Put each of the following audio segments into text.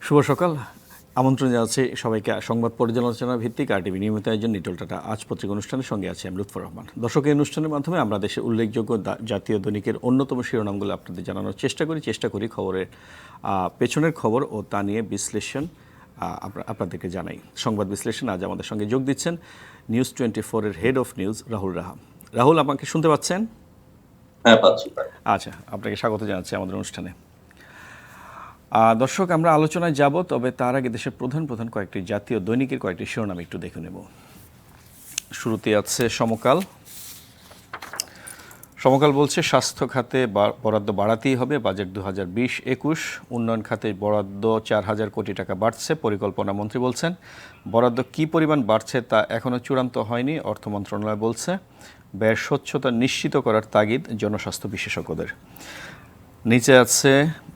শুভ সকাল। আমন্ত্রণ জানাচ্ছি সবাইকে সংবাদ পর্যালোচনা ভিত্তিক আরটিভি নিয়মিত আয়োজন নিটল টাটা আজ পত্রিকা অনুষ্ঠানের সঙ্গে আছি আমি লুৎফর রহমান। দর্শক, এই অনুষ্ঠানের মাধ্যমে আমরা দেশের উল্লেখযোগ্য জাতীয় দৈনিকের অন্যতম শিরোনামগুলো আপনাদের জানানোর চেষ্টা করি খবরের পেছনের খবর ও তা নিয়ে বিশ্লেষণ আপনাদেরকে জানাই। সংবাদ বিশ্লেষণ আজ আমাদের সঙ্গে যোগ দিচ্ছেন নিউজ 24-এর head of news Rahul Raha. Rahul, আমাকে শুনতে পাচ্ছেন? হ্যাঁ, পাচ্ছি। আচ্ছা, আপনাকে স্বাগত জানাচ্ছি আমাদের অনুষ্ঠানে। দর্শক, আমরা আলোচনায় যাব, তবে তার আগে দেশের প্রধান কয়েকটি জাতীয় দৈনিকের কয়েকটি শিরোনাম একটু দেখে নেব। শুরুতে আছে সমকাল। সমকাল বলছে স্বাস্থ্য খাতে বরাদ্দ বাড়াতেই হবে, বাজেট 2020-21। উন্নয়ন খাতে বরাদ্দ 4,000 কোটি টাকা বাড়ছে, পরিকল্পনা মন্ত্রী বলছেন। বরাদ্দ কী পরিমাণ বাড়ছে তা এখনও চূড়ান্ত হয়নি, অর্থ মন্ত্রণালয় বলছে। ব্যয়ের স্বচ্ছতা নিশ্চিত করার তাগিদ জনস্বাস্থ্য বিশেষজ্ঞদের। নিচে আছে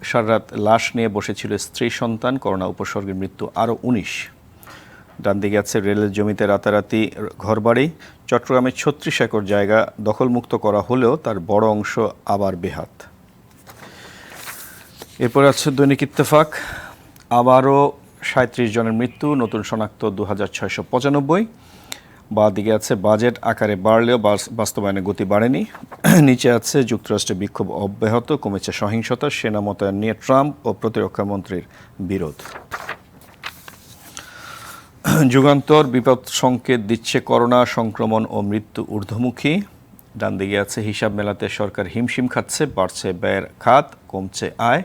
সারারাত লাশ নিয়ে বসেছিল স্ত্রী সন্তান, করোনা উপসর্গের মৃত্যু আরও 19। ডান দিকে আছে রেলের জমিতে রাতারাতি ঘরবাড়ি। চট্টগ্রামে 36 একর জায়গা দখলমুক্ত করা হলেও তার বড় অংশ আবার বেহাত। এরপর আছে দৈনিক ইত্তেফাক। আবারও 37 জনের মৃত্যু, নতুন শনাক্ত 2695। বা দিকে আছে বাজেট আকারে বাড়লেও বাস্তবায়নে গতি বাড়েনি। নিচে আছে যুক্তরাষ্ট্রে বিক্ষোভ অব্যাহত, কমেছে সহিংসতা, সেনা মোতায়েন নিয়ে ট্রাম্প ও প্রতিরক্ষা মন্ত্রীর বিরোধ। যুগান্তর বিপদ সংকেত দিচ্ছে, করোনা সংক্রমণ ও মৃত্যু ঊর্ধ্বমুখী। ডান দিকে আছে হিসাব মেলাতে সরকার হিমশিম খাচ্ছে, বাড়ছে ব্যয়ের খাত, কমছে আয়।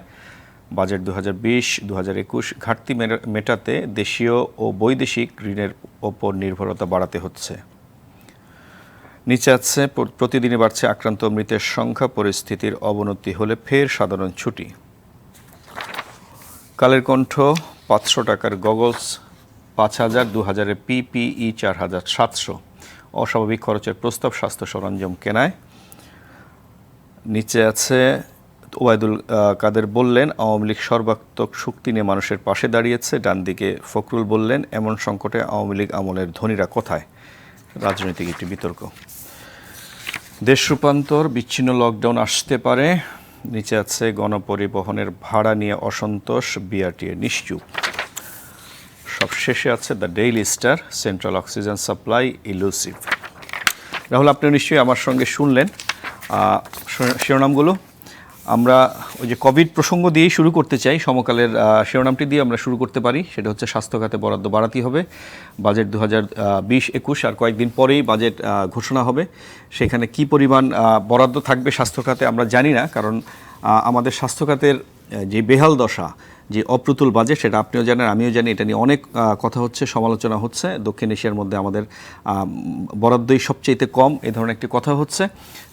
বাজেট 2020-2021 ঘাটতি মেটাতে দেশীয় ও বৈদেশিক ঋণের ওপর নির্ভরতা বাড়াতে হচ্ছে। নিচে আছে প্রতিদিনই বাড়ছে আক্রান্ত মৃতের সংখ্যা, পরিস্থিতির অবনতি হলে ফের সাধারণ ছুটি। কালের কণ্ঠ 500 টাকার গগলস 5,000, 2,000-এর PPE 4,700। অস্বাভাবিক খরচের প্রস্তাব স্বাস্থ্য সরঞ্জাম কেনায়। নিচে আছে ওবায়দুল কাদের বললেন আওয়ামী লীগ সর্বাত্মক শক্তি নিয়ে মানুষের পাশে দাঁড়িয়েছে। ডান দিকে ফখরুল বললেন এমন সংকটে আওয়ামী লীগ আমলের ধনীরা কোথায়? রাজনৈতিক একটি বিতর্ক। দেশ রূপান্তর, বিচ্ছিন্ন লকডাউন আসতে পারে। নিচে আছে গণপরিবহনের ভাড়া নিয়ে অসন্তোষ, বিআরটিএ নিশ্চুপ। সব শেষে আছে the Daily Star, central oxygen supply elusive. Rahul, আপনি নিশ্চয়ই আমার সঙ্গে শুনলেন শিরোনামগুলো। আমরা ওই যে কোভিড প্রসঙ্গ দিয়েই শুরু করতে চাই। সমকালের শিরোনামটি দিয়ে আমরা শুরু করতে পারি, সেটা হচ্ছে স্বাস্থ্য খাতে বরাদ্দ বাড়াতেই হবে। বাজেট 2020-21 আর কয়েকদিন পরেই বাজেট ঘোষণা হবে। সেখানে কি পরিমাণ বরাদ্দ থাকবে স্বাস্থ্য খাতে আমরা জানি না, কারণ আমাদের স্বাস্থ্য খাতের যে বেহাল দশা, যে অপ্রতুল বাজেট, সেটা আপনিও জানেন, আমিও জানি। এটা নিয়ে অনেক কথা হচ্ছে, সমালোচনা হচ্ছে। দক্ষিণ এশিয়ার মধ্যে আমাদের বরাদ্দই সবচেয়ে কম, এ ধরনের একটি কথা হচ্ছে।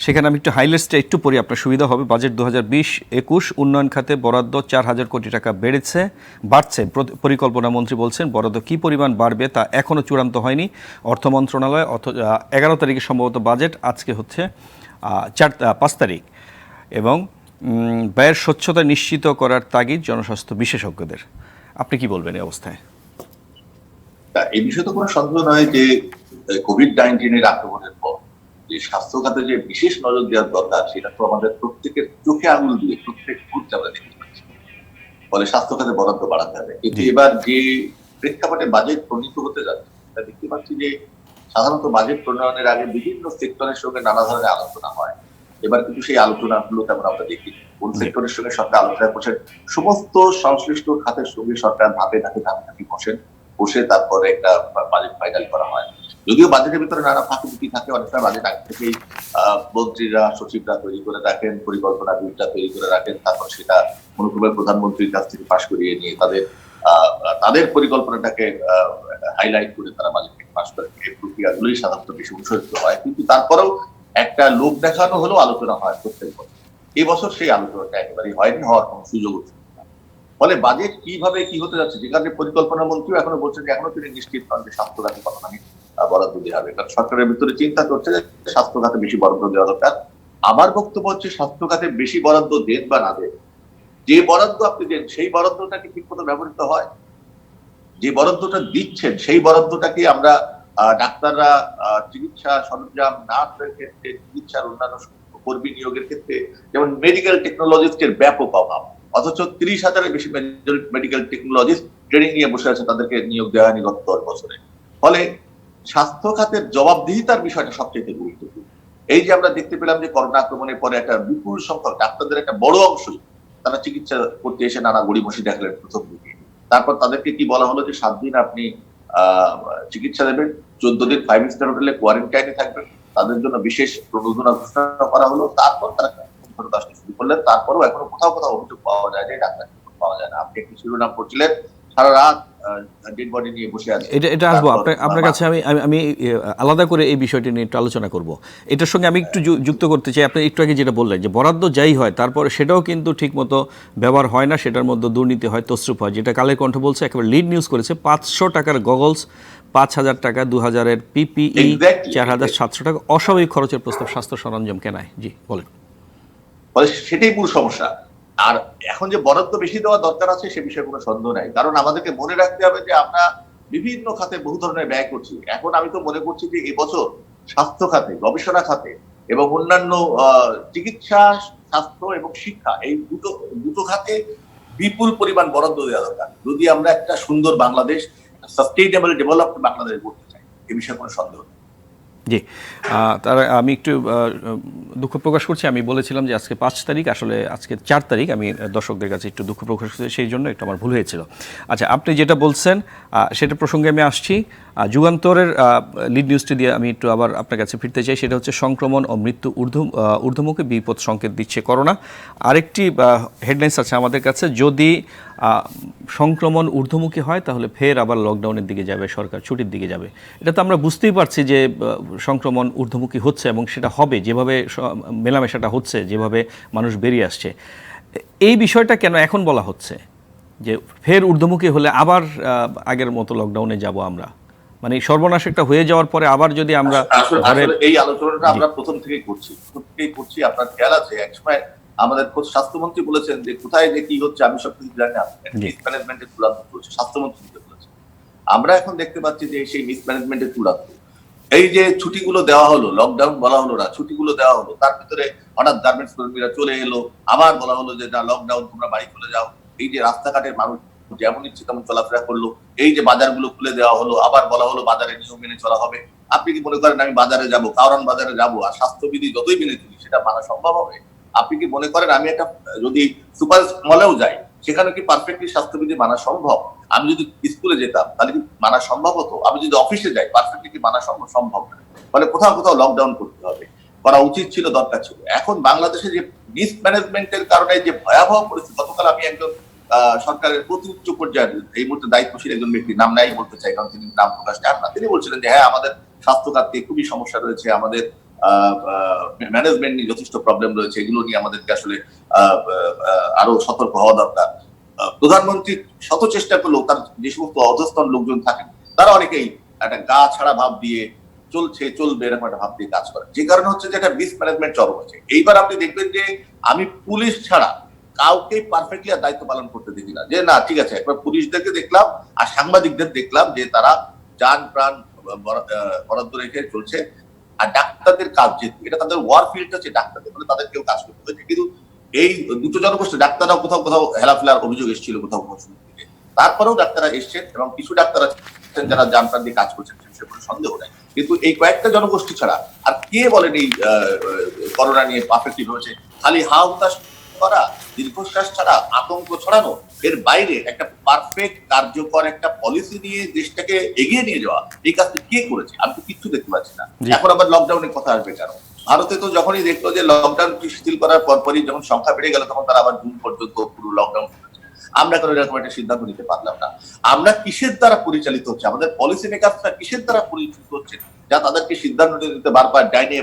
সেখানে আমি একটু হাইলাইটসটা একটু পড়ি, আপনার সুবিধা হবে। বাজেট 2020-21 উন্নয়ন খাতে বরাদ্দ 4,000 কোটি টাকা বাড়ছে। পরিকল্পনা মন্ত্রী বলছেন বরাদ্দ কী পরিমাণ বাড়বে তা এখনও চূড়ান্ত হয়নি। অর্থ মন্ত্রণালয় 11 তারিখে সম্ভবত বাজেট, আজকে হচ্ছে 5 তারিখ। এবং ব্যয়ের স্বচ্ছতা নিশ্চিত করার তাগিদ জনস্বাস্থ্য বিশেষজ্ঞদের। আপনি কি বলবেন এই অবস্থায়? এই বিষয়ে তো কোনো সন্দেহ নয় যে কোভিড-19 আক্রমণের পর যে স্বাস্থ্য খাতে যে বিশেষ নজর দেওয়ার দরকার, সেটা তো আমাদের প্রত্যেকের চোখে আঙুল দিয়ে প্রত্যেক মুহূর্তে আমরা দেখতে পাচ্ছি। ফলে স্বাস্থ্য খাতে বরাদ্দ বাড়াতে হবে। কিন্তু এবার যে প্রেক্ষাপটে বাজেট প্রণীত হতে যাচ্ছে, তা দেখতে পাচ্ছি যে সাধারণত বাজেট প্রণয়নের আগে বিভিন্ন সেক্টরের সঙ্গে নানা ধরনের আলোচনা হয়। এবার কিন্তু সেই আলোচনাগুলো তেমন আমরা দেখি কোন সেক্টরের সঙ্গে সরকার আলোচনা করছেন। সমস্ত সংশ্লিষ্ট খাতের সঙ্গে সরকার ধাপে বসে তারপরে একটা বাজেট ফাইনাল করা হয়। যদিও বাজেটের ভিতরে নানা ফাঁকি থাকে, অনেক সময় বাজেট আগে থেকেই মন্ত্রীরা সচিবরা তৈরি করে রাখেন, পরিকল্পনা বিলটা তৈরি করে রাখেন, তারপর সেটা অনুক্রমে প্রধানমন্ত্রীর কাছ থেকে পাশ করিয়ে নিয়ে তাদের পরিকল্পনাটাকে হাইলাইট করে তারা বাজেটকে পাশ করে। এই প্রক্রিয়াগুলোই সাধারণত বেশি অনুসরিত হয়, কিন্তু তারপরেও একটা লোক দেখানো হলেও আলোচনা হয় প্রত্যেক বছর। এই বছর সেই আলোচনাটা একেবারেই হয়নি, হওয়ার কোনো সুযোগ ছিল না। ফলে বাজেট কিভাবে কি হতে যাচ্ছে, যেখানে পরিকল্পনা মন্ত্রী এখনো বলছেন যে এখনো তিনি নিশ্চিত নন যে স্বাস্থ্য খাতে কতখানি বরাদ্দ দেওয়া হবে। কারণ সরকারের ভিতরে চিন্তা করছে যে স্বাস্থ্য খাতে বেশি বরাদ্দ দেওয়া দরকার। আমার বক্তব্য হচ্ছে স্বাস্থ্য খাতে বেশি বরাদ্দ দেন বা না দেন, যে বরাদ্দ আপনি দেন সেই বরাদ্দটাকে ঠিক মতো ব্যবহৃত হয়। যে বরাদ্দটা দিচ্ছেন সেই বরাদ্দটাকে আমরা ডাক্তাররা, চিকিৎসা সরঞ্জাম, নার্সের ক্ষেত্রে, চিকিৎসার অন্যান্য কর্মী নিয়োগের ক্ষেত্রে, যেমন মেডিকেল টেকনোলজিস্টের ব্যাপক অভাব। অথচ 30,000-এর বেশি মেডিকেল টেকনোলজিস্ট ট্রেনিং নিয়ে বসে আছে, তাদেরকে নিয়োগ দেওয়া হয়নি গত 10 বছরে। ফলে স্বাস্থ্য খাতের জবাবদিহিতার বিষয়টা সবচেয়ে গুরুত্বপূর্ণ। এই যে আমরা দেখতে পেলাম যে করোনা আক্রমণের পরে একটা বিপুল সংখ্যক ডাক্তারদের একটা বড় অংশই তারা চিকিৎসা করতে এসে নানা গড়িমসি দেখালেন প্রথম দিকে। তারপর তাদেরকে কি বলা হলো যে 7 দিন আপনি চিকিৎসা দেবেন, 14 দিন 5 স্টার হোটেলে কোয়ারেন্টাইনে থাকবেন, তাদের জন্য বিশেষ প্রণোদনা ঘোষণা করা হলো। তারপর তারা আসতে শুরু করলেন। তারপরও এখনো কোথাও কোথাও অভিযোগ পাওয়া যায় যে ডাক্তার পাওয়া যায় না। আপনি একটি শিরোনাম করছিলেন সারা রাত ডেড বডি নিয়ে বসে আছে। এটা আসবো আপনার কাছে। আমি আলাদা করে এই বিষয়টি নিয়ে একটু আলোচনা করব। এটার সঙ্গে আমি একটু যুক্ত করতে চাই। আপনি একটু আগে যেটা বললেন যে বরাদ্দ যাই হয় তারপরে সেটাও কিন্তু ঠিকমতো ব্যবহার হয় না, সেটার মধ্যে দুর্নীতি হয়, তছরূপ হয়, যেটা কালের কণ্ঠ বলছে, একেবারে লিড নিউজ করেছে। 500 টাকার গগলস, 5,000 টাকা, 2,000-এর পিপিই, 4,700 টাকা অস্বাভাবিক খরচের প্রস্তাব স্বাস্থ্য সরঞ্জাম কেনায়। জি বলেন। সেটাই মূল সমস্যা। আর এখন যে বরাদ্দ বেশি দেওয়া দরকার আছে সে বিষয়ে কোনো সন্দেহ নাই, কারণ আমাদেরকে মনে রাখতে হবে যে আমরা বিভিন্ন খাতে বহু ধরনের ব্যয় করছি। এখন আমি তো মনে করছি যে এবছর স্বাস্থ্য খাতে, গবেষণা খাতে এবং অন্যান্য চিকিৎসা, স্বাস্থ্য এবং শিক্ষা, এই দুটো খাতে বিপুল পরিমাণ বরাদ্দ দেওয়া দরকার যদি আমরা একটা সুন্দর বাংলাদেশ, সাস্টেইনেবল ডেভেলপড বাংলাদেশ করতে চাই। এ বিষয়ে কোনো সন্দেহ নেই। জি, তার আমি একটু দুঃখ প্রকাশ করছি। আমি বলেছিলাম যে আজকে 5 তারিখ, আসলে আজকে 4 তারিখ। আমি দর্শকদের কাছে একটু দুঃখ প্রকাশ করছি, সেই জন্য একটু আমার ভুল হয়েছিল। আচ্ছা, আপনি যেটা বলছেন সেটা প্রসঙ্গে আমি আসছি। যুগান্তরের লিড নিউজটি দিয়ে আমি একটু আবার আপনার কাছে ফিরতে চাই। সেটা হচ্ছে সংক্রমণ ও মৃত্যু ঊর্ধ্বমুখী, বিপদ সংকেত দিচ্ছে করোনা। আরেকটি হেডলাইন্স আছে আমাদের কাছে, যদি সংক্রমণ ঊর্ধ্বমুখী হয় তাহলে ফের আবার লকডাউনের দিকে যাবে সরকার, ছুটির দিকে যাবে। এটা তো আমরা বুঝতেই পারছি যে সংক্রমণ ঊর্ধ্বমুখী হচ্ছে এবং সেটা হবে, যেভাবে মেলামেশাটা হচ্ছে, যেভাবে মানুষ বেরিয়ে আসছে। এই বিষয়টা কেন এখন বলা হচ্ছে যে ফের ঊর্ধ্বমুখী হলে আবার আগের মতো লকডাউনে যাব আমরা? মানে সর্বনাশ একটা হয়ে যাওয়ার পরে আবার যদি আমরা এই আলোচনাটা আমরা প্রথম থেকেই করছি। আপনার খেয়াল আছে একসময় আমাদের স্বাস্থ্যমন্ত্রী বলেছেন যে কোথায় যে কি হচ্ছে আমি সবকিছু জানি না, মিসম্যানেজমেন্টের চূড়ান্ত চলছে, স্বাস্থ্যমন্ত্রী বলেছেন। আমরা এখন দেখতে পাচ্ছি যে সেই মিসম্যানেজমেন্টের চূড়ান্ত। এই যে ছুটিগুলো দেওয়া হলো, লকডাউন বলা হলো না, ছুটিগুলো দেওয়া হলো, তার ভিতরে হঠাৎ গার্মেন্টস কর্মীরা চলে এলো, আবার বলা হলো যে না লকডাউন, তোমরা বাড়ি চলে যাও। এই যে রাস্তাঘাটের মানুষ যেমন ইচ্ছে তেমন চলাফেরা করলো, এই যে বাজারগুলো খুলে দেওয়া হলো, আবার বলা হলো বাজারে নিয়ম মেনে চলা হবে। আপনি কি মনে করেন আমি বাজারে যাব, কারণ বাজারে যাব আর স্বাস্থ্যবিধি যতই মেনে চলি সেটা মানা সম্ভব হবে? আপনি কি মনে করেন আমি একটা যদি সুপার মলেও যাই সেখানে কি পারফেক্টলি স্বাস্থ্যবিধি মানা সম্ভব? আমি যদি স্কুলে যেতাম তাহলে কি মানা সম্ভব হতো? আমি যদি অফিসে যাই পারফেক্টলি কি মানা সম্ভব না? মানে কোথাও কোথাও লকডাউন করতে হবে, করা উচিত ছিল, দরকার ছিল। এখন বাংলাদেশে যে মিসম্যানেজমেন্টের কারণে যে ভয়াবহ পরিস্থিতি, গতকাল আমি একজন সরকারের প্রতি উচ্চ পর্যায়ের এই মুহূর্তে দায়িত্বশীল একজন ব্যক্তির নাম নাই বলতে চাই কারণ তিনি নাম প্রকাশ চান না, তিনি বলছিলেন যে হ্যাঁ আমাদের স্বাস্থ্য খাতে খুবই সমস্যা রয়েছে, আমাদের ম্যানেজমেন্ট নিয়ে যথেষ্ট প্রবলেম রয়েছে, এগুলো নিয়ে আমাদেরকে আসলে আরো সতর্ক হওয়া দরকার। প্রধানমন্ত্রী শত চেষ্টা করলেও তার যে সমস্ত অধস্তন লোকজন থাকেন তারা অনেকেই একটা গা ছাড়া ভাব দিয়ে চলবে এরকম একটা ভাব দিয়ে কাজ করে, যে কারণে হচ্ছে যে একটা মিসম্যানেজমেন্ট চরম হচ্ছে। এইবার আপনি দেখবেন যে আমি পুলিশ ছাড়া কাউকে পারফেক্টলি দায়িত্ব পালন করতে দেখি না, যে না ঠিক আছে একবার পুলিশদেরকে দেখলাম আর সাংবাদিকদের দেখলাম যে তারা যান প্রাণ বরাদ্দ রেখে চলছে। আর ডাক্তারদের কাজ যেহেতু এটা তাদের ওয়ার ফিল্ড হচ্ছে ডাক্তারদের, মানে তাদের কেউ কাজ করতে হয়েছে, কিন্তু এই দুটো জনগোষ্ঠী ডাক্তাররাও কোথাও কোথাও হেলাফেলার অভিযোগ এসেছিল কোথাও শুরু থেকে, তারপরেও ডাক্তাররা এসছেন এবং কিছু ডাক্তার আছেন যারা যান প্রাণ দিয়ে কাজ করছেন, সে কোনো সন্দেহ নেই। কিন্তু এই কয়েকটা জনগোষ্ঠী ছাড়া আর কে বলেন এই করোনা নিয়ে পারফেক্টলি হয়েছে? খালি হা হুতাশ করা, দীর্ঘশ্বাস ছাড়া, আতঙ্ক ছড়ানো, এর বাইরে একটা পারফেক্ট কার্যকর একটা পলিসি নিয়ে দেশটাকে এগিয়ে নিয়ে যাওয়া, এই কাজটা কে করেছে? আমি তো কিচ্ছু দেখতে পাচ্ছি না। এখন আবার লকডাউনের কথা আসবে কেন? ভারতে তো যখনই দেখলো যে লকডাউন শিথিল করার পরপরই যখন সংখ্যা বেড়ে গেল তখন তারা আবার জুন পর্যন্ত পুরো লকডাউন করেছে। আমরা কেন এরকম একটা সিদ্ধান্ত নিতে পারলাম না? আমরা কিসের দ্বারা পরিচালিত হচ্ছে? আমাদের পলিসি মেকাররা কিসের দ্বারা পরিচালিত হচ্ছে যা তাদেরকে সিদ্ধান্ত নিতে বারবার ডাইনে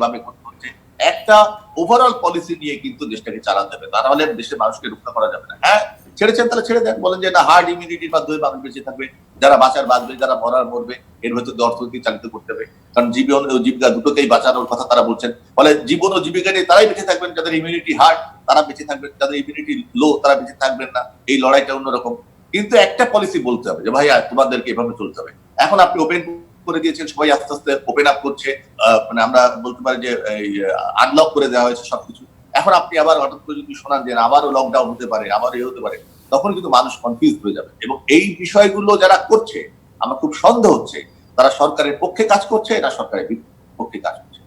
বামে করতে হচ্ছে? একটা ওভারঅল পলিসি নিয়ে কিন্তু দেশটাকে চালাতে হবে, তা নাহলে দেশের মানুষকে রক্ষা করা যাবে না। হ্যাঁ ছেড়েছেন তাহলে ছেড়ে দেন, বলেন যে না হার্ড ইমিউনিটির মাধ্যমে মানুষ বেঁচে থাকবে, যারা বাঁচার বাঁচবে, যারা মরার মরবে, এর ভেতর অর্থনীতি চালিত করতে হবে, কারণ জীবন ও জীবিকা দুটোকেই বাঁচানোর কথা তারা বলছেন। ফলে জীবন ও জীবিকা নিয়ে তারাই বেঁচে থাকবেন যাদের ইমিউনিটি হার্ড, তারা বেঁচে থাকবেন, যাদের ইমিউনিটি লো তারা বেঁচে থাকবেন না। এই লড়াইটা অন্যরকম, কিন্তু একটা পলিসি বলতে হবে যে ভাই তোমাদেরকে এভাবে চলতে হবে। এখন আপনি ওপেন করে দিয়েছেন, সবাই আস্তে আস্তে ওপেন আপ করছে, মানে আমরা বলতে পারি যে আনলক করে দেওয়া হয়েছে সবকিছু। এখন আপনি আবার হঠাৎ করে যদি শোনান যে আবারও লকডাউন হতে পারে, আবার হতে পারে, তখন কিন্তু মানুষ কনফিউজ হয়ে যাবে। এবং এই বিষয়গুলো যারা করছে, আমার খুব সন্দেহ হচ্ছে তারা সরকারের পক্ষে কাজ করছে না সরকারের বিপক্ষে কাজ করছে।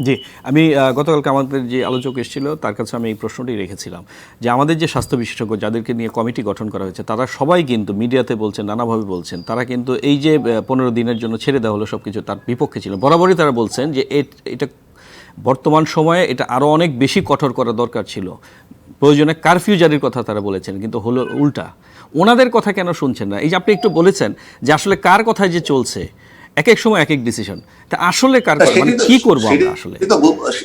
জি, আমি গতকালকে আমাদের যে আলোচক এসেছিল তার কাছে আমি এই প্রশ্নটি রেখেছিলাম যে আমাদের যে স্বাস্থ্য বিশেষজ্ঞ যাদেরকে নিয়ে কমিটি গঠন করা হয়েছে তারা সবাই কিন্তু মিডিয়াতে বলছেন, নানাভাবে বলছেন, তারা কিন্তু এই যে 15 দিনের জন্য ছেড়ে দেওয়া হলো সব কিছু, তার বিপক্ষে ছিল। বরাবরই তারা বলছেন যে এটা বর্তমান সময়ে এটা আরও অনেক বেশি কঠোর করা দরকার ছিল, প্রয়োজনে কারফিউ জারির কথা তারা বলেছেন, কিন্তু হলো উল্টা। ওনাদের কথা কেন শুনছেন না? এই যে আপনি একটু বলেছেন যে আসলে কার কথায় যে চলছে, এক এক সময় এক এক ডিসিশন, তা আসলে কার কথা, মানে কি করবো আমরা আসলে?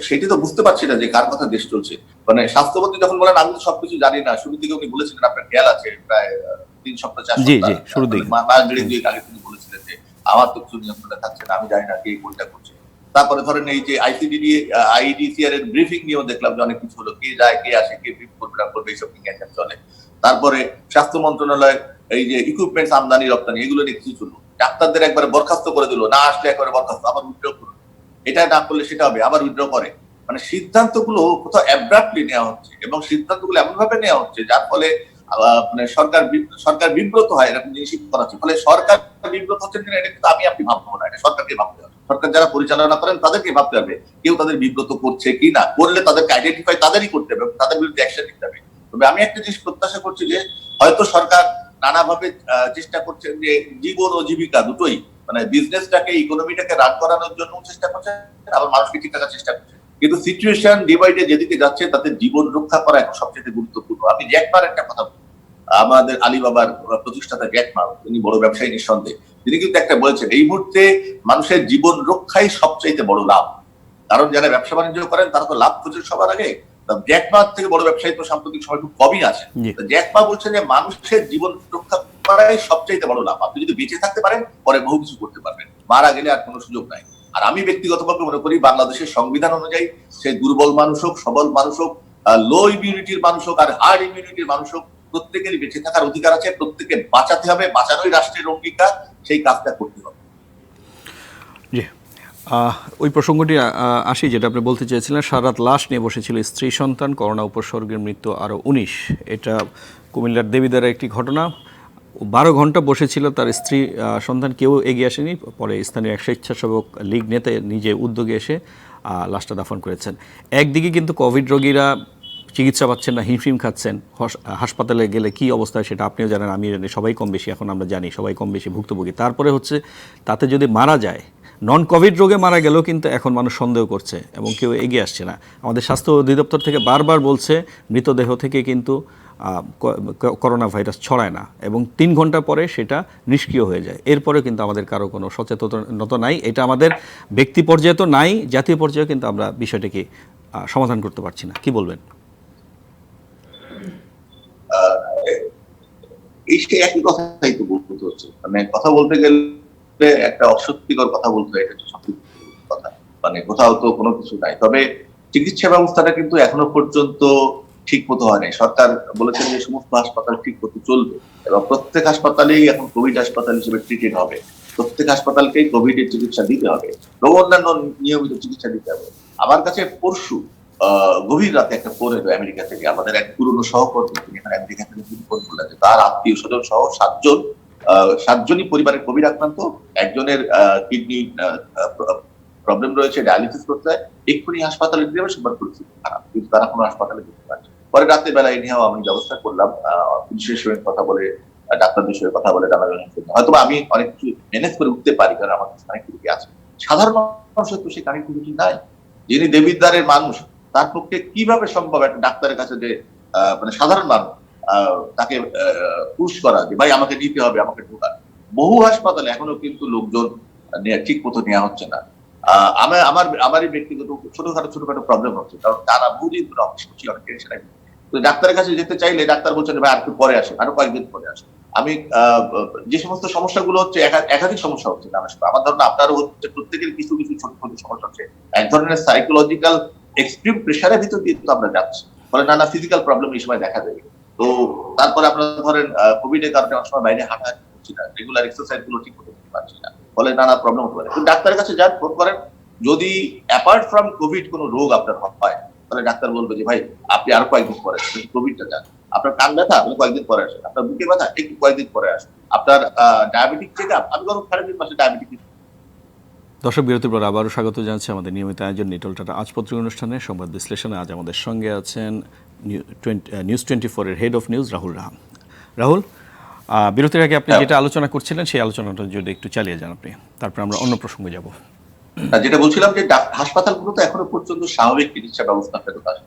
সেটি তো বুঝতে পারছি না যে কার কথা দেশ চলছে। মানে স্বাস্থ্যমন্ত্রী যখন বলেন আমি তো সবকিছু জানি না, শুরুর দিকে উনি বলেছিলেন, আপনার খেয়াল আছে, প্রায় 3 সপ্তাহ 4 জি সপ্তাহ জি, শুরুর দিকে মাস দেড়েক দুই আগে তিনি বলেছিলেন যে আমার তো কিছু নিয়ন্ত্রণে থাকছে না, আমি জানি না কে কোনটা করছে। তারপরে ধরেন এই যে আইডিসিআর এর ব্রিফিং নিয়েও দেখলাম যে অনেক কিছু হলো, কে যায় কে আসে, কে ব্রিফ করবে না করবে, এইসব নিয়ে চলে। তারপরে স্বাস্থ্য মন্ত্রণালয় এই যে ইকুইপমেন্টস আমদানি রপ্তানি এগুলো নিয়ে কিছু চললো, ডাক্তারদের একবারে বরখাস্ত করে দিল, না আসলে একবারে বরখাস্ত, আবার উইথড্র করলো, এটা না করলে সেটা হবে, আবার উইথড্র করে। মানে সিদ্ধান্তগুলো কোথাও অ্যাব্রাপ্টলি নেওয়া হচ্ছে এবং সিদ্ধান্তগুলো এমন ভাবে নেওয়া হচ্ছে যার ফলে মানে সরকার বিব্রত হয়, এরকম জিনিস করা হচ্ছে। ফলে সরকার বিব্রত হচ্ছে কিনা এটা কিন্তু আমি আপনি ভাববো না, এটা সরকারকে ভাবতে হবে। সরকার যারা পরিচালনা করেন তাদেরকে ভাবতে হবে কেউ তাদের বিব্রত করছে কি না, করলে তাদেরকে আইডেন্টিফাই তাদেরই করতে হবে, তাদের বিরুদ্ধে অ্যাকশন নিতে হবে। তবে আমি একটা জিনিস প্রত্যাশা করছি যে হয়তো সরকার নানাভাবে চেষ্টা করছেন যে জীবন ও জীবিকা দুটোই, মানে বিজনেসটাকে ইকোনমিটাকে রান করানোর জন্য চেষ্টা করছে, আবার মানুষকে ঠিক রাখার চেষ্টা করছে। কিন্তু সিচুয়েশন ডিভাইডে যেদিকে যাচ্ছে তাতে জীবন রক্ষা করা এখন সবচেয়ে গুরুত্বপূর্ণ। আমি জ্যাক মার একটা কথা বলি, আমাদের আলিবাবার প্রতিষ্ঠাতা জ্যাক মা, তিনি বড় ব্যবসায়ী নিঃসন্দেহে, তিনি কিন্তু একটা বলেছেন এই মুহূর্তে মানুষের জীবন রক্ষাই সবচাইতে বড় লাভ। কারণ যারা ব্যবসা বাণিজ্য করেন তারা তো লাভ খুঁজে সবার আগে, জ্যাক মা থেকে বড় ব্যবসায়ী তো সাম্প্রতিক সময় খুব কমই আছে। জ্যাক মা বলছেন যে মানুষের জীবন রক্ষা করাই সবচাইতে বড় লাভ। আপনি যদি বেঁচে থাকতে পারেন পরে বহু কিছু করতে পারবেন, মারা গেলে আর কোনো সুযোগ নাই। আর আমি ব্যক্তিগতভাবে মনে করি বাংলাদেশের সংবিধান অনুযায়ী সে দুর্বল মানুষ হোক, সবল মানুষ হোক, লো ইমিউনিটির মানুষ হোক আর হার্ড ইমিউনিটির মানুষ হোক, প্রত্যেকেরই বেঁচে থাকার অধিকার আছে, প্রত্যেকে বাঁচাতে হবে, বাঁচানোই রাষ্ট্রের অঙ্গীকার, সেই কাজটা করতে হবে। জি, ওই প্রসঙ্গটি আসি যেটা আপনি বলতে চেয়েছিলেন, সারা রাত লাশ নিয়ে বসেছিল স্ত্রী সন্তান, করোনা উপসর্গের মৃত্যু আরও 19। এটা কুমিল্লার দেবীদারা একটি ঘটনা। 12 ঘন্টা বসেছিল তার স্ত্রী সন্তান, কেউ এগিয়ে আসেনি। পরে স্থানীয় এক স্বেচ্ছাসেবক লীগ নেতা নিজে উদ্যোগে এসে লাশটা দাফন করেছেন। একদিকে কিন্তু কোভিড রোগীরা চিকিৎসা পাচ্ছেন না, হিমশিম খাচ্ছেন, হাসপাতালে গেলে কি অবস্থা সেটা আপনিও জানেন, আমি জানি, সবাই কম বেশি, এখন আমরা জানি সবাই কম বেশি ভুক্তভোগী। তারপরে হচ্ছে তাতে যদি মারা যায়, নন কোভিড রোগে মারা গেলেও কিন্তু এখন মানুষ সন্দেহ করছে এবং কেউ এগিয়ে আসছে না। আমাদের স্বাস্থ্য অধিদপ্তর থেকে বারবার বলছে মৃতদেহ থেকে কিন্তু করোনা ভাইরাস ছড়ায় না এবং 3 ঘন্টা পরে সেটা নিষ্ক্রিয় হয়ে যায়। এরপরে কিন্তু আমাদের কারো কোনো সচেতনতা নাই। এটা আমাদের ব্যক্তি পর্যায়ে তো নাই, জাতীয় পর্যায়ে কিন্তু আমরা বিষয়টাকে সমাধান করতে পারছি না। কি বলবেন? এই সে একই কথাই তো বলতে হচ্ছে, মানে কথা বলতে গেলে একটা অসত্যিকর কথা বলতে হয়, এটা তো সত্যি কথা। মানে কোথাও তো কোনো কিছু নাই। তবে চিকিৎসা ব্যবস্থাটা কিন্তু এখনো পর্যন্ত ঠিক মতো হয় নাই। সরকার বলেছেন যে সমস্ত হাসপাতাল ঠিক মতো চলবে এবং প্রত্যেক হাসপাতালেই এখন কোভিড হাসপাতাল হিসেবে ট্রিটেড হবে, প্রত্যেক হাসপাতালকেই কোভিড এর চিকিৎসা দিতে হবে এবং অন্যান্য নিয়মিত চিকিৎসা দিতে হবে। আমার কাছে পরশু গভীর রাতে একটা ফোন এলো আমেরিকা থেকে, আমাদের এক পুরনো সহকর্মী, তিনি এখানে আমেরিকা থেকে ফোন করলেন যে তার আত্মীয় স্বজন সহ 7জনই পরিবারের কোভিড আক্রান্ত, একজনের কিডনি প্রবলেম রয়েছে, ডায়ালিসিস করতে হয়, এক্ষুনি হাসপাতালে দিতে হবে, সবার পরিস্থিতি খারাপ, কিন্তু তারা কোনো হাসপাতালে যেতে পারছে। পরে রাতের বেলায় নিয়েও আমি ব্যবস্থা করলাম, পুলিশের সঙ্গে কথা বলে, ডাক্তারদের সঙ্গে কথা বলে জানাবেন, হয়তো আমি অনেক কিছু ম্যানেজ করে উঠতে পারি কারণ আমার কাছে কানেক্টিভিটি আছে। সাধারণ মানুষের তো সেই কানেক্টিভিটি নাই। যিনি দেবিদ্বারের মানুষ তার পক্ষে কিভাবে সম্ভব একটা ডাক্তারের কাছে যে মানে সাধারণ মানুষ তাকে পুশ করা যে ভাই আমাকে নিতে হবে, আমাকে ঢোকান। বহু হাসপাতালে এখনো কিন্তু লোকজন ঠিক মতো নেওয়া হচ্ছে না। আমারই ব্যক্তিগত ছোটখাটো প্রবলেম হচ্ছে, কারণ তারা বহুদিন ধরে অফিস করছি, অনেক টেনশন। তো ডাক্তারের কাছে যেতে চাইলে ডাক্তার বলছেন ভাই আর একটু পরে আসেন, আরো কয়েকদিন পরে আসেন। আমি যে সমস্ত সমস্যাগুলো হচ্ছে, একাধিক সমস্যা হচ্ছে আমার ধারণা আপনারও হচ্ছে, প্রত্যেকের কিছু কিছু ছোট ছোট সমস্যা হচ্ছে। এক ধরনের সাইকোলজিক্যাল এক্সট্রিম প্রেশারের ভিতর দিয়ে তো আমরা যাচ্ছি, ফলে নানা ফিজিক্যাল প্রবলেম এই সময় দেখা দেবে। তো তারপরে আপনারা ধরেন কোভিড এর কারণে অনেক সময় বাইরে হাঁটা করছি না, রেগুলার এক্সারসাইজ গুলো ঠিক করতে পারছি না, ফলে নানা প্রবলেম হতে পারে। কিন্তু ডাক্তারের কাছে যান, ফোন করেন, যদি অ্যাপার্ট ফ্রম কোভিড কোনো রোগ আপনার হয় তাহলে ডাক্তার বলবে যে ভাই আপনি আরো কয়েকদিন পরে আসেন, কোভিডটা যান। আপনার কান ব্যথা, আপনি কয়েকদিন পরে আসেন। আপনার বুকে ব্যথা, একটু কয়েকদিন পরে আসেন। আপনার ডায়াবেটিক চেক আপ, আমি গত 3.5 মাসে ডায়াবেটিক। দর্শক বিরতির পর আবারও স্বাগত জানাচ্ছি আমাদের নিয়মিত আয়োজন নিটল টাটা আজ পত্রিকা অনুষ্ঠানে সংবাদ বিশ্লেষণে। আজ আমাদের সঙ্গে আছেন নিউজ 24 এর head of news Rahul Raha. Rahul, বিরতির আগে আপনি যেটা আলোচনা করছিলেন সেই আলোচনাটা যদি একটু চালিয়ে যান আপনি, তারপর আমরা অন্য প্রসঙ্গে যাব। যেটা বলছিলাম যে হাসপাতালগুলোতে এখনো পর্যন্ত স্বাভাবিক চিকিৎসা ব্যবস্থা ফেরত আসে।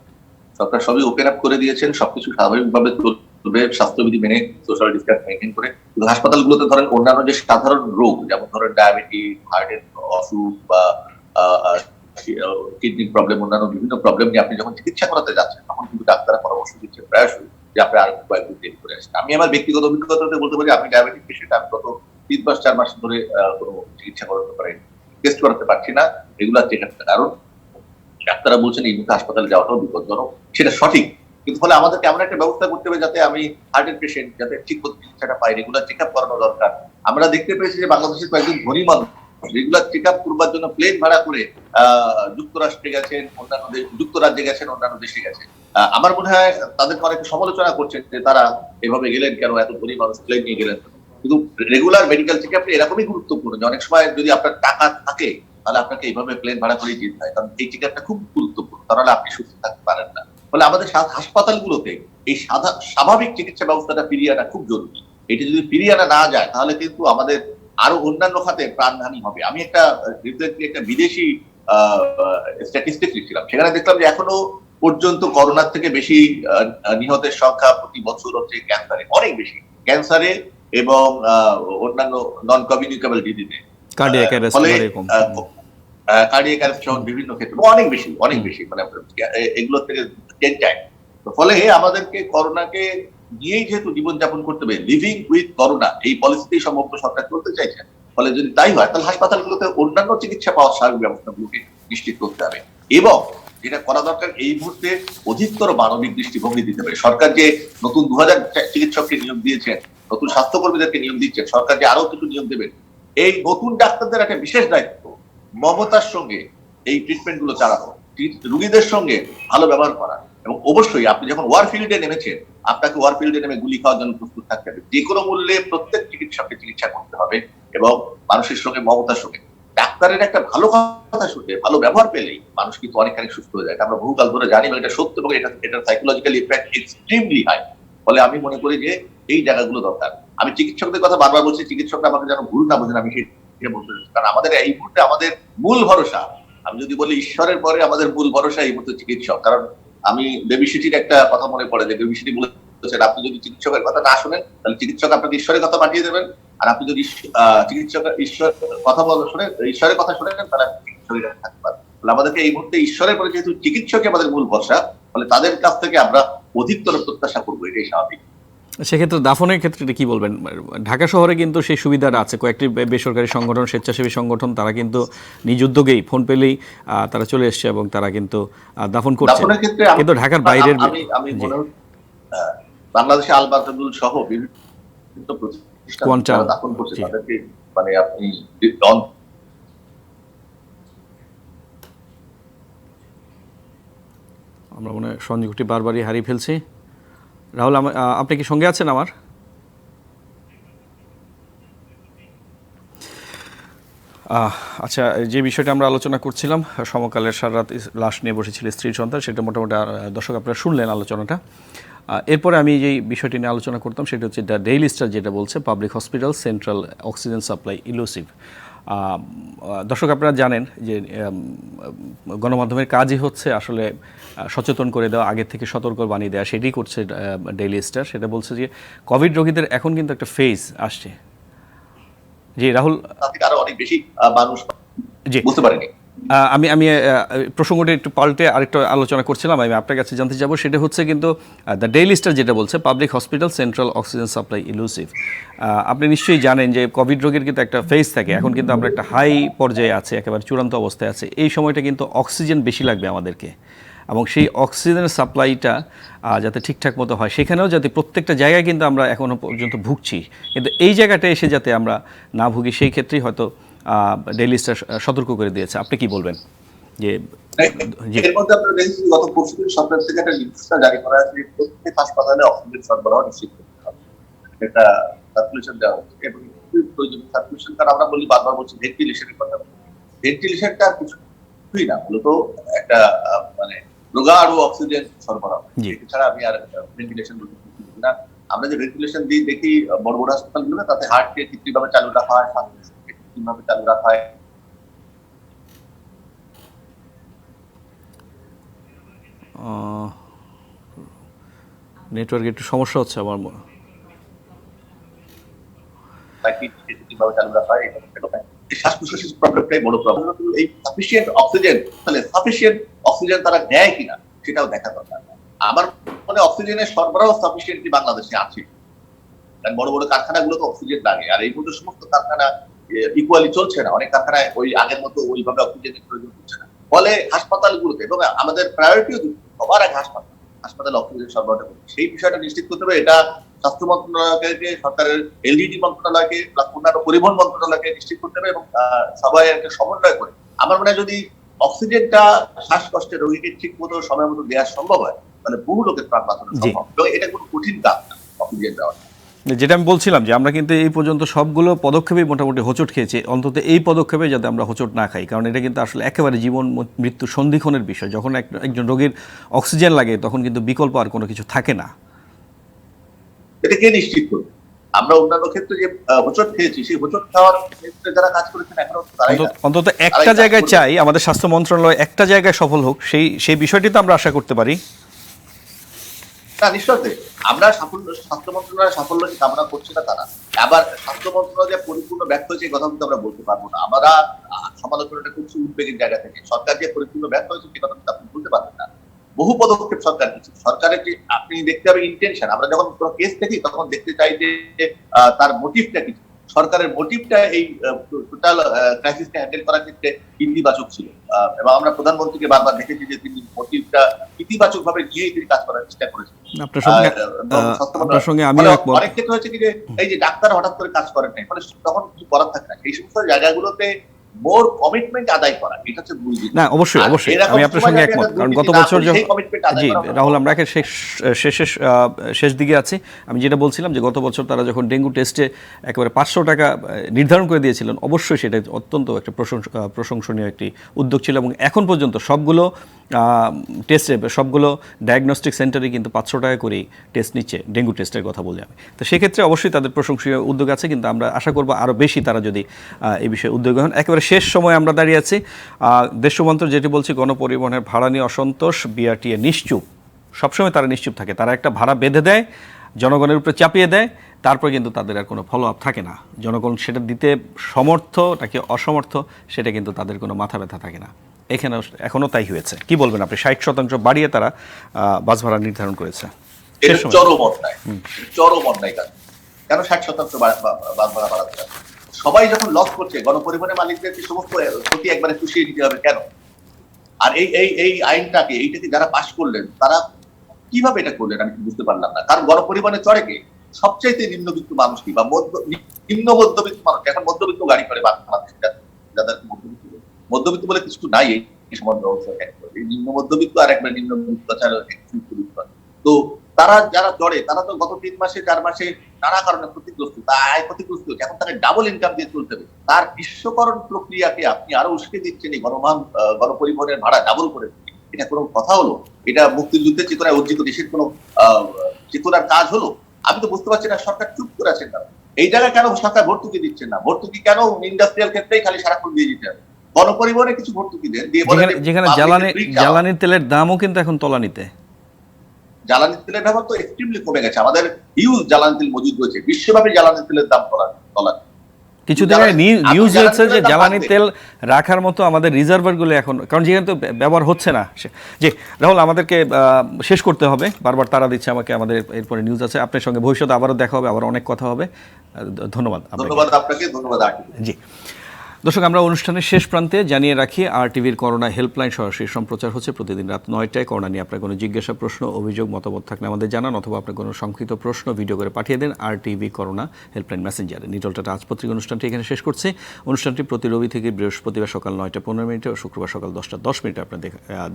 সরকার সবই ওপেন আপ করে দিয়েছেন, সবকিছু স্বাভাবিকভাবে চলবে স্বাস্থ্যবিধি মেনে, সোশ্যাল ডিস্টেন্স মেনটেন করে। কিন্তু হাসপাতালগুলোতে ধরেন অন্যান্য যে সাধারণ রোগ, যেমন ধরেন ডায়াবেটিস, হার্টের অসুখ বা কিডনির প্রবলেম, অন্যান্য বিভিন্ন প্রবলেম নিয়ে আপনি যখন চিকিৎসা করাতে যাচ্ছেন, তখন কিন্তু ডাক্তাররা পরামর্শ দিচ্ছেন প্রায়শই যে আপনি আর কয়েকদিন দেরি করে আসেন। আমি আমার ব্যক্তিগত অভিজ্ঞতাতে বলতে পারি, আমি ডায়াবেটিক পেশেন্ট, আমি গত 3 মাস 4 মাস ধরে কোনো চিকিৎসা করাতে পারিনি, টেস্ট করাতে পারছি না, রেগুলার চেক আপটা। কারণ ডাক্তাররা বলছেন এই মুহূর্তে হাসপাতালে যাওয়াটাও বিপজ্জনক, সেটা সঠিক। কিন্তু ফলে আমাদেরকে এমন একটা ব্যবস্থা করতে হবে যাতে আমি হার্টের পেশেন্ট যাতে ঠিক মতো চিকিৎসাটা পাই, রেগুলার চেক আপ করানো দরকার। আমরা দেখতে পেয়েছি যে বাংলাদেশের কয়েকজন ধনী মানুষ রেগুলার চেক আপ করবার জন্য প্লেন ভাড়া করে যুক্তরাষ্ট্রে গেছেন, অন্যান্য যুক্তরাজ্যে গেছেন, অন্যান্য দেশে গেছেন। আমার মনে হয় তাদেরকে অনেকে সমালোচনা করছেন যে তারা এভাবে গেলেন কেন, এত ধনী মানুষ প্লেন নিয়ে গেলেন। কিন্তু রেগুলার মেডিকেল চেক আপটা এরকমই গুরুত্বপূর্ণ যে অনেক সময় যদি আপনার টাকা থাকে তাহলে আপনাকে এইভাবে প্লেন ভাড়া করে যেতে হয়, কারণ এই চেক আপটা খুব গুরুত্বপূর্ণ, তাহলে আপনি সুস্থ থাকতে পারেন না। ফলে আমাদের হাসপাতালগুলোতে এই স্বাভাবিক চিকিৎসা ব্যবস্থাটা ফিরিয়ে আনা খুব জরুরি। এটি যদি ফিরিয়ে আনা না যায় তাহলে কিন্তু আমাদের আরো অন্যান্য খাতে প্রাণহানি হবে। আমি একটা বিদেশি স্ট্যাটিস্টিক্স লিখছিলাম, সেখানে দেখলাম যে এখনো পর্যন্ত করোনার থেকে বেশি নিহতের সংখ্যা প্রতি বছর হচ্ছে ক্যান্সারে, অনেক বেশি ক্যান্সারে এবং অন্যান্য নন কমিউনিকেবল ডিজিজে, কার্ডিয়াক অ্যারেস্ট, কার্ডিয়াক অ্যারেস্ট সহ বিভিন্ন ক্ষেত্রে অনেক বেশি মানে এগুলো থেকে 10 টাইম। ফলে আমাদেরকে করোনাকে নিয়েই যেহেতু জীবনযাপন করতে হবে, লিভিং উইথ করোনা, এই পলিসিতেই সম্ভবত সরকার করতে চাইছেন। ফলে যদি তাই হয় তাহলে হাসপাতালগুলোতে অন্যান্য চিকিৎসা পাওয়ার স্বাভাবিক ব্যবস্থাগুলোকে নিশ্চিত করতে হবে এবং যেটা করা দরকার এই মুহূর্তে অধিকতর মানবিক দৃষ্টিভঙ্গি দিতে হবে। সরকার যে নতুন 2000 চিকিৎসককে নিয়োগ দিয়েছেন, নতুন স্বাস্থ্যকর্মীদেরকে নিয়োগ দিচ্ছেন, সরকার যে আরো কিছু নিয়োগ দেবেন, এই নতুন ডাক্তারদের একটা বিশেষ দায়িত্ব মমতার সঙ্গে এই ট্রিটমেন্ট গুলো চালানো, রোগীদের সঙ্গে ভালো ব্যবহার করা। এবং অবশ্যই আপনি যখন ওয়ার ফিল্ডে নেমেছেন, আপনাকে ওয়ার ফিল্ডে নেমে গুলি খাওয়ার জন্য প্রস্তুত থাকতে হবে। যে কোনো মূল্যে প্রত্যেক চিকিৎসককে চিকিৎসা করতে হবে এবং মানুষের সঙ্গে মমতার সঙ্গে। ডাক্তারের একটা ভালো কথা শুনে ভালো ব্যবহার পেলেই মানুষ কিন্তু অনেকখানি সুস্থ হয়ে যায়। আমরা বহুকাল ধরে জানি এটা সত্য এবং এটা সাইকোলজিক্যালি ইফেক্ট এক্সট্রিমলি হাই। ফলে আমি মনে করি যে এই জায়গাগুলো দরকার। আমি চিকিৎসকদের কথা বারবার বলছি, চিকিৎসকরা আমাকে যেন ভুল না বোঝেন, আমি সেই বলতে চাচ্ছি। কারণ আমাদের এই মুহূর্তে আমাদের মূল ভরসা, আমি যদি বলি ঈশ্বরের পরে আমাদের মূল ভরসা এই মুহূর্তে চিকিৎসক। কারণ আমি বেবি সিটির একটা কথা মনে পড়ে যে বেবি সিটি বলেছেন আপনি যদি চিকিৎসকের কথা না শোনেন তাহলে চিকিৎসক আপনাকে ঈশ্বরের কথা পাঠিয়ে দেবেন, আর আপনি যদি ঈশ্বরের কথা শোনেন তাহলে আপনি চিকিৎসকের থাকতে পারেন। আমাদেরকে এই মুহূর্তে ঈশ্বরের পরে যেহেতু চিকিৎসকই আমাদের মূল ভরসা, ফলে তাদের কাছ থেকে আমরা অধিকতর প্রত্যাশা করবো, এটাই স্বাভাবিক। সেক্ষেত্রে দাফনের ক্ষেত্রে কি বলবেন? ঢাকা শহরে কিন্তু সেই সুবিধাটা আছে, কয়েকটি বেসরকারি সংগঠন, স্বেচ্ছাসেবী সংগঠন, তারা কিন্তু নিজ উদ্যোগেই ফোন পেলেই তারা চলে এসছে এবং তারা কিন্তু দাফন করছে। কিন্তু ঢাকার বাইরের বাংলাদেশে আল বাতাদুল সহ বিভিন্ন প্রতিষ্ঠান দাফন করছে, তাদেরকে মানে আপনি আমরা মনে হয় সংযোগটি বারবারই হারিয়ে ফেলছি। রাহুল, আপনি কি সঙ্গে আছেন আমার? আচ্ছা, যে বিষয়টা আমরা আলোচনা করছিলাম, সমকালের সারা রাত লাশ নিয়ে বসেছিল স্ত্রী সন্তান, সেটা মোটামুটি দর্শক আপনারা শুনলেন আলোচনাটা। এরপরে আমি যেই বিষয়টি নিয়ে আলোচনা করতাম সেটা হচ্ছে দ্য ডেইলি স্টার যেটা বলছে public hospital central oxygen supply elusive. দর্শক আপনারা জানেন যে গণমাধ্যমের কাজই হচ্ছে আসলে সচেতন করে দেওয়া, আগের থেকে সতর্ক বানিয়ে দেওয়া, সেটাই করছে ডেইলি স্টার। সেটা বলছে যে কোভিড রোগীদের এখন কিন্তু একটা ফেজ আসছে। জি রাহুল, আরো অনেক বেশি মানুষ জি বুঝতে পারেনি। আমি প্রসঙ্গটা একটু পাল্টে আরেকটা আলোচনা করছিলাম, আমি আপনার কাছে জানতে যাব। সেটা হচ্ছে কিন্তু দ্য ডেইলি স্টার যেটা বলছে public hospital central oxygen supply elusive. আপনি নিশ্চয়ই জানেন যে কোভিড রোগের কিন্তু একটা ফেজ থাকে, এখন কিন্তু আমরা একটা হাই পর্যায়ে আছে, একেবারে চূড়ান্ত অবস্থায় আছে। এই সময়টা কিন্তু অক্সিজেন বেশি লাগবে আমাদেরকে, এবং সেই অক্সিজেনের সাপ্লাইটা যাতে ঠিকঠাক মতো হয়, সেখানেও যাতে প্রত্যেকটা জায়গায় কিন্তু আমরা এখনও পর্যন্ত ভুগছি, কিন্তু এই জায়গাটা এসে যাতে আমরা না ভুগি, সেই ক্ষেত্রেই হয়তো ডেইলি স্টার সতর্ক করে দিয়েছে। আপনি কি বলবেন? যে জি এর মধ্যে আপনারা দেখেছি গত পরশুদিন সরকার থেকে একটা নির্দেশনা জারি করা হয়েছে যে প্রত্যেক হাসপাতালে অক্সিজেন সরবরাহ নিশ্চিত করতে হবে। এটা সার্কুলেশন দেওয়া হচ্ছে এবং প্রয়োজনীয় সার্কুলেশন, কারণ আমরা বলি বারবার বলছি ভেন্টিলেশনের কথা। ভেন্টিলেশনটা কিছুই না, মূলত একটা মানে রোগাড়ু অক্সিজেন সরবরাহ। জি এছাড়া আমি আর ভেন্টিলেশন বলতে বুঝি না। আমরা যে ভেন্টিলেশন দিয়ে দেখি বড় বড় হাসপাতালগুলো, তাতে হার্টকে কৃত্রিমভাবে চালু রাখা হয়, শ্বাসপ্রশ্বাসকে কৃত্রিমভাবে চালু রাখা হয়। নেটওয়ার্কে একটু সমস্যা হচ্ছে আমার শ্বাস-প্রশ্বাসের প্রবলেমটাই বড় প্রবলেম। এই সাফিসিয়েন্ট অক্সিজেন, তাহলে সাফিসিয়েন্ট অক্সিজেন তারা নেয় কিনা সেটাও দেখা দরকার। আমার মনে অক্সিজেনের সরবরাহ সাফিসিয়েন্টলি বাংলাদেশে আছে, কারণ বড় বড় কারখানাগুলো তো অক্সিজেন লাগে, আর এই মুহূর্তে সমস্ত কারখানা ইকুয়ালি চলছে না, অনেক কারখানায় ওই আগের মতো ওইভাবে অক্সিজেনের প্রয়োজন হচ্ছে না। ফলে হাসপাতালগুলোতে, এবং আমাদের প্রায়োরিটিও সবার আগে হাসপাতালে অক্সিজেন সরবরাহ করতে, সেই বিষয়টা নিশ্চিত করতে হবে। এটা স্বাস্থ্য মন্ত্রণালয়কে, সরকারের এলডিডি মন্ত্রণালয়কে, অন্যান্য পরিবহন মন্ত্রণালয়কে নিশ্চিত করতে হবে, এবং সবাই একটা সমন্বয় করে আমার মনে হয় যদি অক্সিজেনটা শ্বাসকষ্টের রোগীকে ঠিক মতো সময় মতো দেওয়া সম্ভব হয়, তাহলে বহু লোকের প্রাণ বাঁচানো সম্ভব, এবং এটা কোনো কঠিন কাজ না অক্সিজেন দেওয়া। যেটা আমি বলছিলাম যে আমরা কিন্তু এই পর্যন্ত সবগুলো পদক্ষেপেই মোটামুটি হোঁচট খেয়েছি, অন্তত এই পদক্ষেপে যাতে আমরা হোঁচট না খাই, কারণ এটা কিন্তু আসলে একেবারে জীবন মৃত্যু সন্ধিক্ষণের বিষয়। যখন একজন রোগীর অক্সিজেন লাগে তখন কিন্তু বিকল্প আর কোনো কিছু থাকে না। এটা কে নিশ্চিত করবে? আমরা অন্যান্য ক্ষেত্রে যে হোঁচট খেয়েছি, সেই হোঁচট খাওয়ার ক্ষেত্রে যারা কাজ করেছেন এখনো অন্তত একটা জায়গায় চাই, আমাদের স্বাস্থ্য মন্ত্রণালয় একটা জায়গায় সফল হোক, সেই বিষয়টি তো আমরা আশা করতে পারি। না, নিশ্চয়ই আমরা স্বাস্থ্য মন্ত্রণালয়ের সাফল্য কামনা করছি না তারা, আবার স্বাস্থ্য মন্ত্রণালয় যে পরিপূর্ণ ব্যর্থ হয়েছে কথা কিন্তু আমরা বলতে পারবো না। আমরা সমালোচনাটা করছি উদ্বেগের জায়গা থেকে, সরকার যে পরিপূর্ণ ব্যর্থ হয়েছে সে কথা কিন্তু আপনি বলতে পারবেন না। বহু পদক্ষেপ সরকার নিচ্ছে, সরকারের যে আপনি দেখতে হবে ইন্টেনশন। আমরা যখন কোনো কেস দেখি তখন দেখতে চাই যে তার মোটিভটা কি, সরকারের মোটিভটা এই টোটাল ক্রাইসিসকে হ্যান্ডেল করার ক্ষেত্রে ইতিবাচক ছিল, এবং আমরা প্রধানমন্ত্রীকে বারবার দেখেছি যে তিনি মোটিভটা ইতিবাচক ভাবে নিয়ে তিনি কাজ করার চেষ্টা করেছেন। আপনার সঙ্গে আমি অনেক ক্ষেত্রে হয়েছে কি যে এই যে ডাক্তার হঠাৎ করে কাজ করেন নাই, ফলে তখন কিছু করার থাকে না, এই সমস্ত জায়গাগুলোতে মোর কমিটমেন্ট আদায় করা, এটা হচ্ছে মূল জিনিস। না, অবশ্যই আমি আপনার সঙ্গে একমত, কারণ গত বছর জি রাহুল, আমরা শেষ দিকে আছি। আমি যেটা বলছিলাম যে গত বছর তারা যখন ডেঙ্গু টেস্টে একেবারে 500 টাকা নির্ধারণ করে দিয়েছিলেন, অবশ্যই সেটা অত্যন্ত একটা প্রশংসনীয় একটি উদ্যোগ ছিল, এবং এখন পর্যন্ত সবগুলো টেস্টে, সবগুলো ডায়াগনস্টিক সেন্টারে কিন্তু 500 টাকা করেই টেস্ট নিচ্ছে, ডেঙ্গু টেস্টের কথা বলি আমি। তো সেক্ষেত্রে অবশ্যই তাদের প্রশংসনীয় উদ্যোগ আছে, কিন্তু আমরা আশা করবো আরও বেশি তারা যদি এই বিষয়ে উদ্যোগ হন। একেবারে শেষ সময় আমরা দাঁড়িয়ে আছি। দেশ মন্ত্রী যেটি বলছি, গণপরিবহনের ভাড়া নিয়ে অসন্তোষ, বিআরটিএ নিশ্চুপ, সবসময় তারা নিশ্চুপ থাকে, তারা একটা ভাড়া বেঁধে দেয়, জনগণের উপরে চাপিয়ে দেয়, তারপর কিন্তু তাদের আর কোনো ফলো আপ থাকে না। জনগণ সেটা দিতে সমর্থ নাকি অসমর্থ সেটা কিন্তু তাদের কোনো মাথা ব্যথা থাকে না। এখানে এখনও তাই হয়েছে। কি বলবেন আপনি? 60% বাড়িয়ে তারা বাস ভাড়া নির্ধারণ করেছে। চরম অন্যায় কাজ। কেন 60% বাস ভাড়া বাড়াতে হবে? সবাই যখন লস করছে, গণপরিবহনের মালিকদেরকে সমস্ত ক্ষতি একবারে পুষিয়ে দিতে হবে কেন? আর এই আইনটাকে, এইটাকে যারা পাশ করলেন তারা কিভাবে এটা করলেন আমি বুঝতে পারলাম না। কারণ গণপরিবহনে চড়ে কে? সবচাইতে নিম্নবিত্ত মানুষ কি, বা নিম্ন মধ্যবিত্ত মানুষ। এখন মধ্যবিত্ত গাড়ি করে বাংলাদেশে, যাদের মধ্যবিত্ত বলে কিছু নাই এই সমাজ ব্যবস্থা। এই নিম্ন মধ্যবিত্ত আর একবার নিম্নবিত্ত ছাড়া তো তারা যারা চড়ে, তারা তো গত 3 মাসে 4 মাসে নানা কারণে ক্ষতিগ্রস্ত, আয় ক্ষতিগ্রস্ত হচ্ছে। এখন তাকে ডাবল ইনকাম দিয়ে চলতে হবে। তার বিশ্বকরণ প্রক্রিয়াকে আপনি আরো উস্কে দিচ্ছেন এই গণপরিবহনের ভাড়া ডাবল করে। এটা কোনো কথা হলো? এটা মুক্তিযুদ্ধের চেতনায় অর্জিত দেশের কোনো চেতনার কাজ হলো? আমি তো বুঝতে পারছি না সরকার চুপ করে আছেন না। এই জায়গায় কেন সরকার ভর্তুকি দিচ্ছেন না? ভর্তুকি কেন ইন্ডাস্ট্রিয়াল ক্ষেত্রেই খালি সারাক্ষণ দিয়ে দিতে হবে? গণপরিবহনে কিছু ভর্তুকি দেন, যেখানে জ্বালানির তেলের দামও কিন্তু এখন তলানিতে। জ্বালানি তেলের ব্যবহার তো এক্সট্রিমলি কমে গেছে, আমাদের হিউজ জ্বালানি তেল মজুদ রয়েছে, বিশ্বব্যাপী জ্বালানি তেলের দাম তলানি। কিছুদিন আগে নিউজ হয়েছে যে জ্বালানি তেল রাখার মতো আমাদের রিজার্ভারগুলো এখন, কারণ যেখানে তো ব্যবহার হচ্ছে না। জি রাহুল, আমাদেরকে শেষ করতে হবে, বারবার তারা দিচ্ছে আমাকে, আমাদের এরপরে নিউজ আছে। আপনার সঙ্গে ভবিষ্যতে আবারও দেখা হবে, আবার অনেক কথা হবে। ধন্যবাদ আপনাকে। ধন্যবাদ। জি। দর্শক, আমরা অনুষ্ঠানের শেষ প্রান্তে জানিয়ে রাখি RTVর করোনা হেল্পলাইন সরাসরি সম্প্রচার হচ্ছে প্রতিদিন রাত 9টায়। করোনা নিয়ে আপনার কোনো জিজ্ঞাসা, প্রশ্ন, অভিযোগ, মতামত থাকলে আমাদের জানান, অথবা আপনার কোনো সংক্ষিপ্ত প্রশ্ন ভিডিও করে পাঠিয়ে দেন RTV করোনা হেল্পলাইন মেসেঞ্জারে। নিটল টাটা আজপত্রিক অনুষ্ঠানটি এখানে শেষ করছে। অনুষ্ঠানটি প্রতি রবি থেকে বৃহস্পতিবার সকাল 9টা 15 ও শুক্রবার সকাল 10টা 10 আপনারা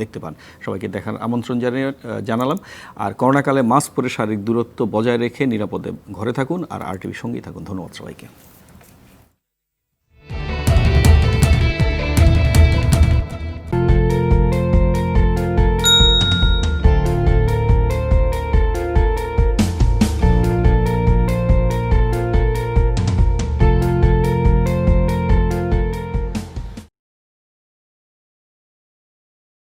দেখতে পান। সবাইকে দেখার আমন্ত্রণ জানালাম। আর করোনাকালে মাস্ক পরে শারীরিক দূরত্ব বজায় রেখে নিরাপদে ঘরে থাকুন আর RTV সঙ্গেই থাকুন। ধন্যবাদ সবাইকে।